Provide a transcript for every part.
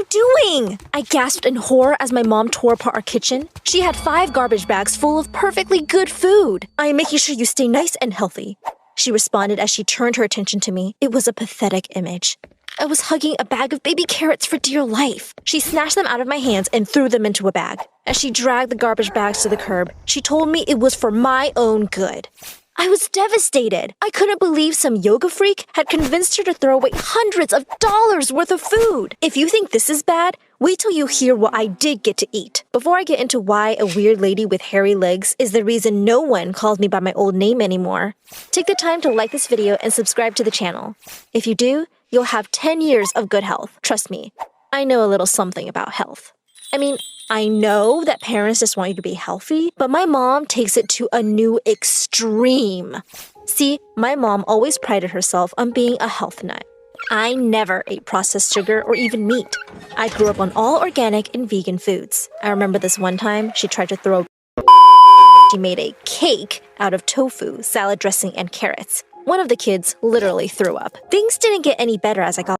doing? I gasped in horror as my mom tore apart our kitchen. She had 5 garbage bags full of perfectly good food. I am making sure you stay nice and healthy, she responded as she turned her attention to me. It was a pathetic image. I was hugging a bag of baby carrots for dear life. She snatched them out of my hands and threw them into a bag. As she dragged the garbage bags to the curb, she told me it was for my own good. I was devastated. I couldn't believe some yoga freak had convinced her to throw away hundreds of dollars worth of food. If you think this is bad, wait till you hear what I did get to eat. Before I get into why a weird lady with hairy legs is the reason no one calls me by my old name anymore, take the time to like this video and subscribe to the channel. If you do, you'll have 10 years of good health. Trust me, I know a little something about health. I know that parents just want you to be healthy, but my mom takes it to a new extreme. See, my mom always prided herself on being a health nut. I never ate processed sugar or even meat. I grew up on all organic and vegan foods. I remember this one time she tried to throw She made a cake out of tofu, salad dressing, and carrots. One of the kids literally threw up. Things didn't get any better as I got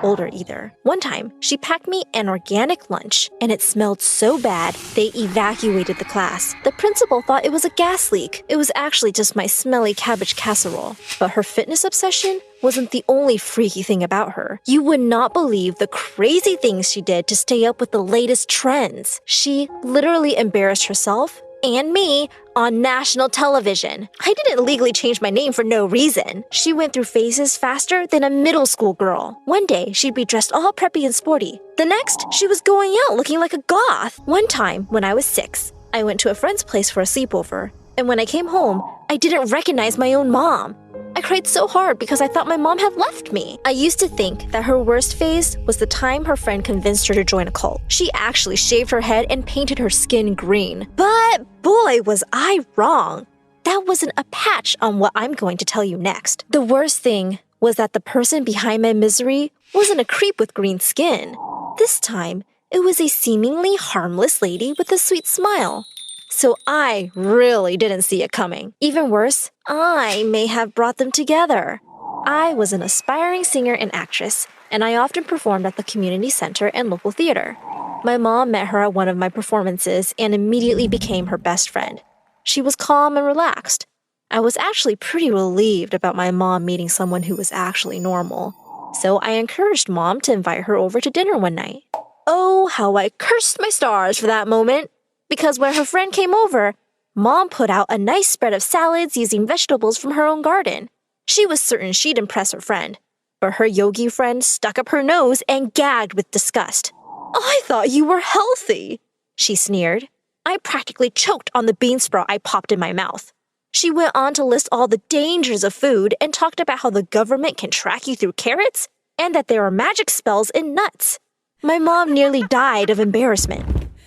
older either. One time, she packed me an organic lunch, and it smelled so bad, they evacuated the class. The principal thought it was a gas leak. It was actually just my smelly cabbage casserole. But her fitness obsession wasn't the only freaky thing about her. You would not believe the crazy things she did to stay up with the latest trends. She literally embarrassed herself and me on national television. I didn't legally change my name for no reason. She went through phases faster than a middle school girl. One day, she'd be dressed all preppy and sporty. The next, she was going out looking like a goth. One time, when I was 6, I went to a friend's place for a sleepover. And when I came home, I didn't recognize my own mom. I cried so hard because I thought my mom had left me. I used to think that her worst phase was the time her friend convinced her to join a cult. She actually shaved her head and painted her skin green. But boy, was I wrong. That wasn't a patch on what I'm going to tell you next. The worst thing was that the person behind my misery wasn't a creep with green skin. This time, it was a seemingly harmless lady with a sweet smile. So I really didn't see it coming. Even worse, I may have brought them together. I was an aspiring singer and actress, and I often performed at the community center and local theater. My mom met her at one of my performances and immediately became her best friend. She was calm and relaxed. I was actually pretty relieved about my mom meeting someone who was actually normal. So I encouraged Mom to invite her over to dinner one night. Oh, how I cursed my stars for that moment. Because when her friend came over, Mom put out a nice spread of salads using vegetables from her own garden. She was certain she'd impress her friend, but her yogi friend stuck up her nose and gagged with disgust. "I thought you were healthy," she sneered. I practically choked on the bean sprout I popped in my mouth. She went on to list all the dangers of food and talked about how the government can track you through carrots and that there are magic spells in nuts. My mom nearly died of embarrassment.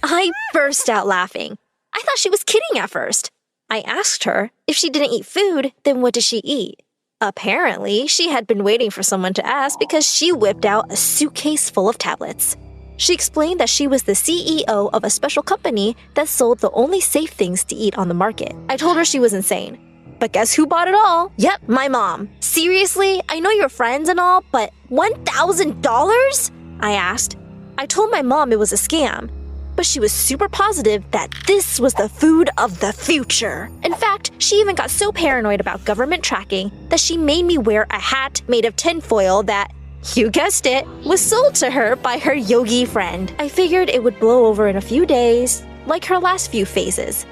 I burst out laughing. I thought she was kidding at first. I asked her if she didn't eat food, then what does she eat? Apparently, she had been waiting for someone to ask because she whipped out a suitcase full of tablets. She explained that she was the CEO of a special company that sold the only safe things to eat on the market. I told her she was insane. But guess who bought it all? Yep, my mom. Seriously? I know you're friends and all, but $1,000? I asked. I told my mom it was a scam, but she was super positive that this was the food of the future. In fact, she even got so paranoid about government tracking that she made me wear a hat made of tinfoil that, you guessed it, was sold to her by her yogi friend. I figured it would blow over in a few days, like her last few phases.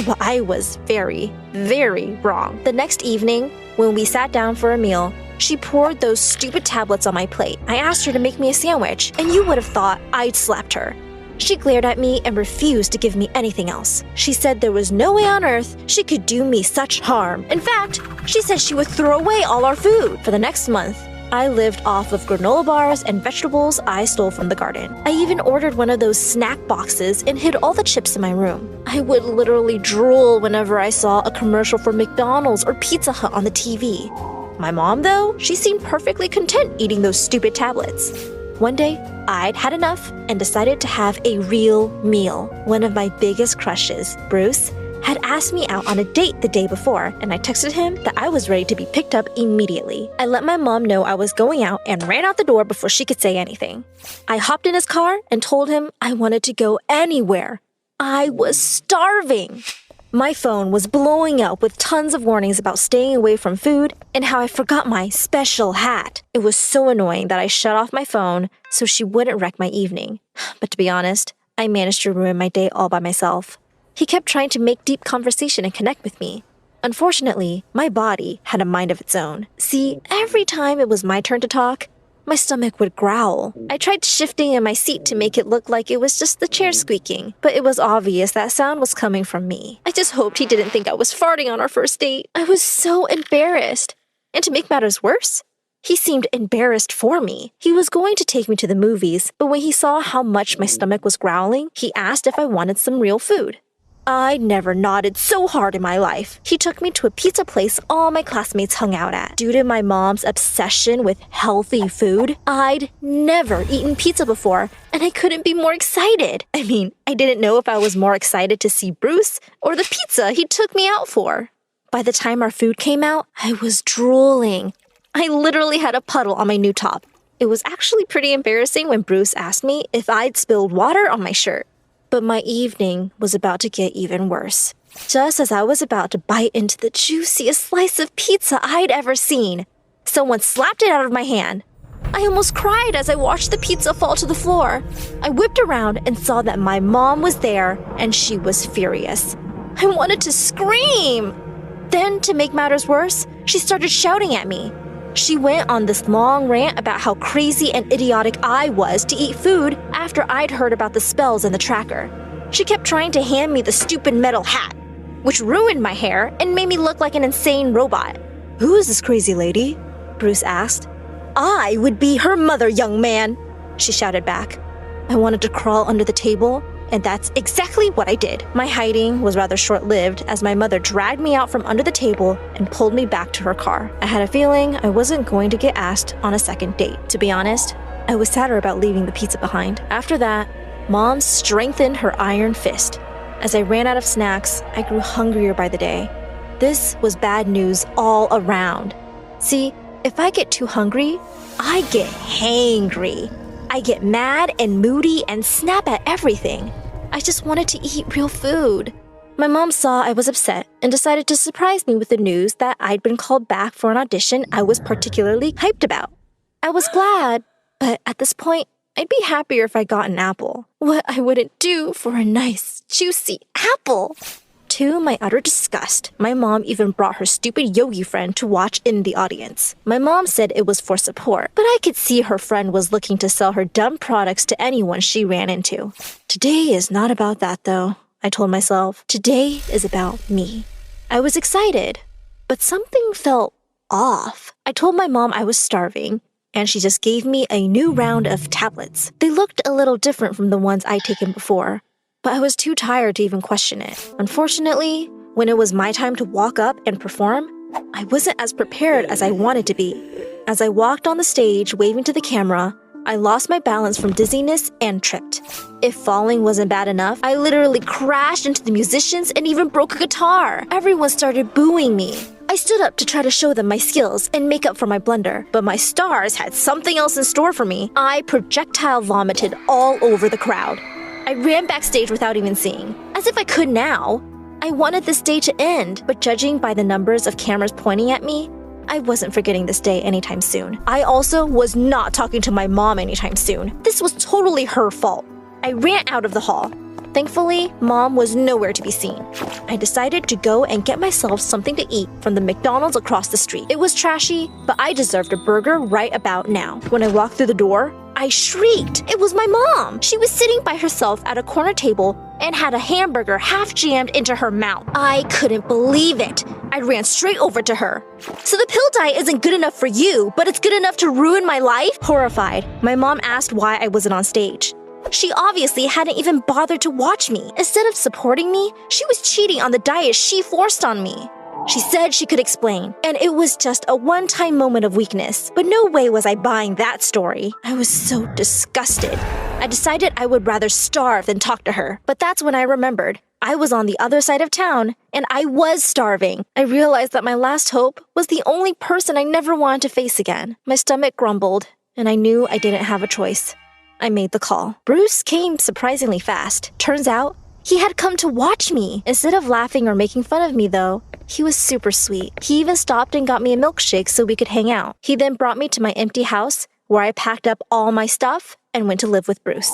But I was very, very wrong. The next evening, when we sat down for a meal, she poured those stupid tablets on my plate. I asked her to make me a sandwich, and you would have thought I'd slapped her. She glared at me and refused to give me anything else. She said there was no way on earth she could do me such harm. In fact, she said she would throw away all our food. For the next month, I lived off of granola bars and vegetables I stole from the garden. I even ordered one of those snack boxes and hid all the chips in my room. I would literally drool whenever I saw a commercial for McDonald's or Pizza Hut on the TV. My mom, though, she seemed perfectly content eating those stupid tablets. One day, I'd had enough and decided to have a real meal. One of my biggest crushes, Bruce, had asked me out on a date the day before, and I texted him that I was ready to be picked up immediately. I let my mom know I was going out and ran out the door before she could say anything. I hopped in his car and told him I wanted to go anywhere. I was starving. My phone was blowing up with tons of warnings about staying away from food and how I forgot my special hat. It was so annoying that I shut off my phone so she wouldn't wreck my evening. But to be honest, I managed to ruin my day all by myself. He kept trying to make deep conversation and connect with me. Unfortunately, my body had a mind of its own. See, every time it was my turn to talk, my stomach would growl. I tried shifting in my seat to make it look like it was just the chair squeaking, but it was obvious that sound was coming from me. I just hoped he didn't think I was farting on our first date. I was so embarrassed. And to make matters worse, he seemed embarrassed for me. He was going to take me to the movies, but when he saw how much my stomach was growling, he asked if I wanted some real food. I never nodded so hard in my life. He took me to a pizza place all my classmates hung out at. Due to my mom's obsession with healthy food, I'd never eaten pizza before, and I couldn't be more excited. I mean, I didn't know if I was more excited to see Bruce or the pizza he took me out for. By the time our food came out, I was drooling. I literally had a puddle on my new top. It was actually pretty embarrassing when Bruce asked me if I'd spilled water on my shirt. But my evening was about to get even worse. Just as I was about to bite into the juiciest slice of pizza I'd ever seen, someone slapped it out of my hand. I almost cried as I watched the pizza fall to the floor. I whipped around and saw that my mom was there, and she was furious. I wanted to scream. Then, to make matters worse, she started shouting at me. She went on this long rant about how crazy and idiotic I was to eat food after I'd heard about the spells in the tracker. She kept trying to hand me the stupid metal hat, which ruined my hair and made me look like an insane robot. "Who is this crazy lady?" Bruce asked. "I would be her mother, young man," she shouted back. I wanted to crawl under the table, and that's exactly what I did. My hiding was rather short-lived as my mother dragged me out from under the table and pulled me back to her car. I had a feeling I wasn't going to get asked on a second date. To be honest, I was sadder about leaving the pizza behind. After that, Mom strengthened her iron fist. As I ran out of snacks, I grew hungrier by the day. This was bad news all around. See, if I get too hungry, I get hangry. I get mad and moody and snap at everything. I just wanted to eat real food. My mom saw I was upset and decided to surprise me with the news that I'd been called back for an audition I was particularly hyped about. I was glad, but at this point, I'd be happier if I got an apple. What I wouldn't do for a nice, juicy apple. To my utter disgust, my mom even brought her stupid yogi friend to watch in the audience. My mom said it was for support, but I could see her friend was looking to sell her dumb products to anyone she ran into. Today is not about that, though, I told myself. Today is about me. I was excited, but something felt off. I told my mom I was starving, and she just gave me a new round of tablets. They looked a little different from the ones I'd taken before, but I was too tired to even question it. Unfortunately, when it was my time to walk up and perform, I wasn't as prepared as I wanted to be. As I walked on the stage waving to the camera, I lost my balance from dizziness and tripped. If falling wasn't bad enough, I literally crashed into the musicians and even broke a guitar. Everyone started booing me. I stood up to try to show them my skills and make up for my blunder, but my stars had something else in store for me. I projectile vomited all over the crowd. I ran backstage without even seeing. As if I could now. I wanted this day to end, but judging by the numbers of cameras pointing at me, I wasn't forgetting this day anytime soon. I also was not talking to my mom anytime soon. This was totally her fault. I ran out of the hall. Thankfully, Mom was nowhere to be seen. I decided to go and get myself something to eat from the McDonald's across the street. It was trashy, but I deserved a burger right about now. When I walked through the door, I shrieked. It was my mom. She was sitting by herself at a corner table and had a hamburger half jammed into her mouth. I couldn't believe it. I ran straight over to her. "So the pill diet isn't good enough for you, but it's good enough to ruin my life?" Horrified, my mom asked why I wasn't on stage. She obviously hadn't even bothered to watch me. Instead of supporting me, she was cheating on the diet she forced on me. She said she could explain, and it was just a one-time moment of weakness. But no way was I buying that story. I was so disgusted. I decided I would rather starve than talk to her. But that's when I remembered I was on the other side of town, and I was starving. I realized that my last hope was the only person I never wanted to face again. My stomach grumbled, and I knew I didn't have a choice. I made the call. Bruce came surprisingly fast. Turns out, he had come to watch me. Instead of laughing or making fun of me, though, he was super sweet. He even stopped and got me a milkshake so we could hang out. He then brought me to my empty house, where I packed up all my stuff and went to live with Bruce.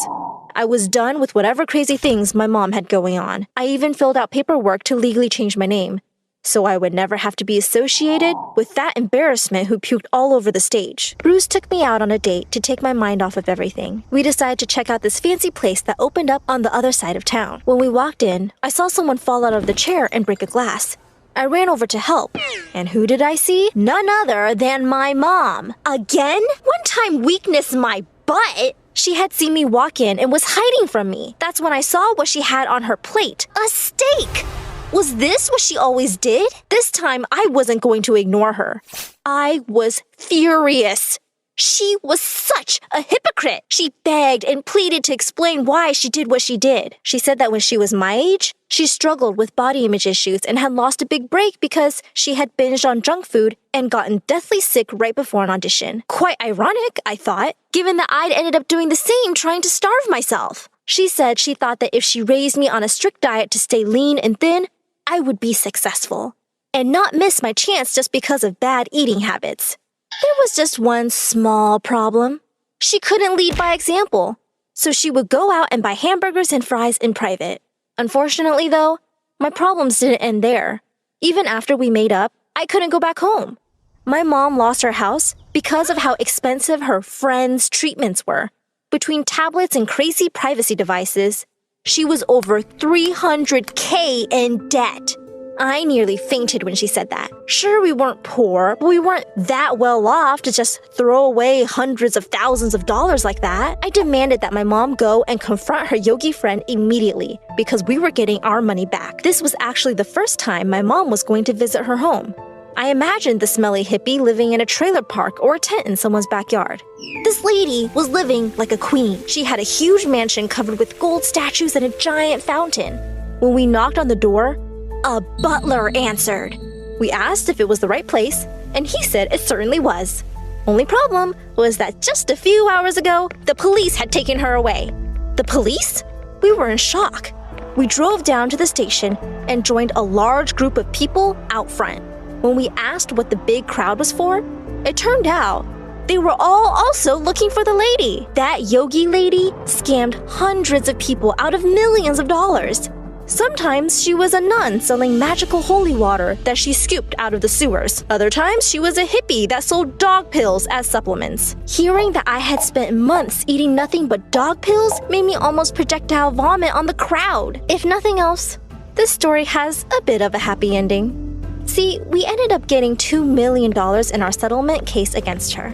I was done with whatever crazy things my mom had going on. I even filled out paperwork to legally change my name, so I would never have to be associated with that embarrassment who puked all over the stage. Bruce took me out on a date to take my mind off of everything. We decided to check out this fancy place that opened up on the other side of town. When we walked in, I saw someone fall out of the chair and break a glass. I ran over to help, and who did I see? None other than my mom. Again? One time weakness my butt! She had seen me walk in and was hiding from me. That's when I saw what she had on her plate. A steak! Was this what she always did? This time, I wasn't going to ignore her. I was furious. She was such a hypocrite. She begged and pleaded to explain why she did what she did. She said that when she was my age, she struggled with body image issues and had lost a big break because she had binged on junk food and gotten deathly sick right before an audition. Quite ironic, I thought, given that I'd ended up doing the same trying to starve myself. She said she thought that if she raised me on a strict diet to stay lean and thin, I would be successful and not miss my chance just because of bad eating habits. There was just one small problem. She couldn't lead by example, so she would go out and buy hamburgers and fries in private. Unfortunately, though, my problems didn't end there. Even after we made up, I couldn't go back home. My mom lost her house because of how expensive her friends' treatments were. Between tablets and crazy privacy devices, she was over $300K in debt. I nearly fainted when she said that. Sure, we weren't poor, but we weren't that well off to just throw away hundreds of thousands of dollars like that. I demanded that my mom go and confront her yogi friend immediately because we were getting our money back. This was actually the first time my mom was going to visit her home. I imagined the smelly hippie living in a trailer park or a tent in someone's backyard. This lady was living like a queen. She had a huge mansion covered with gold statues and a giant fountain. When we knocked on the door, a butler answered. We asked if it was the right place, and he said it certainly was. Only problem was that just a few hours ago, the police had taken her away. The police? We were in shock. We drove down to the station and joined a large group of people out front. When we asked what the big crowd was for, it turned out they were all also looking for the lady. That yogi lady scammed hundreds of people out of millions of dollars. Sometimes she was a nun selling magical holy water that she scooped out of the sewers. Other times she was a hippie that sold dog pills as supplements. Hearing that I had spent months eating nothing but dog pills made me almost projectile vomit on the crowd. If nothing else, this story has a bit of a happy ending. See, we ended up getting $2 million in our settlement case against her.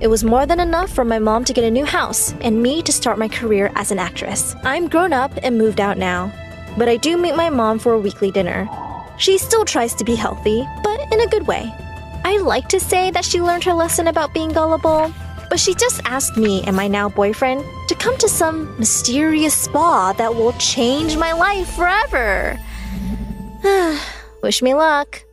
It was more than enough for my mom to get a new house and me to start my career as an actress. I'm grown up and moved out now, but I do meet my mom for a weekly dinner. She still tries to be healthy, but in a good way. I like to say that she learned her lesson about being gullible, but she just asked me and my now boyfriend to come to some mysterious spa that will change my life forever. Wish me luck.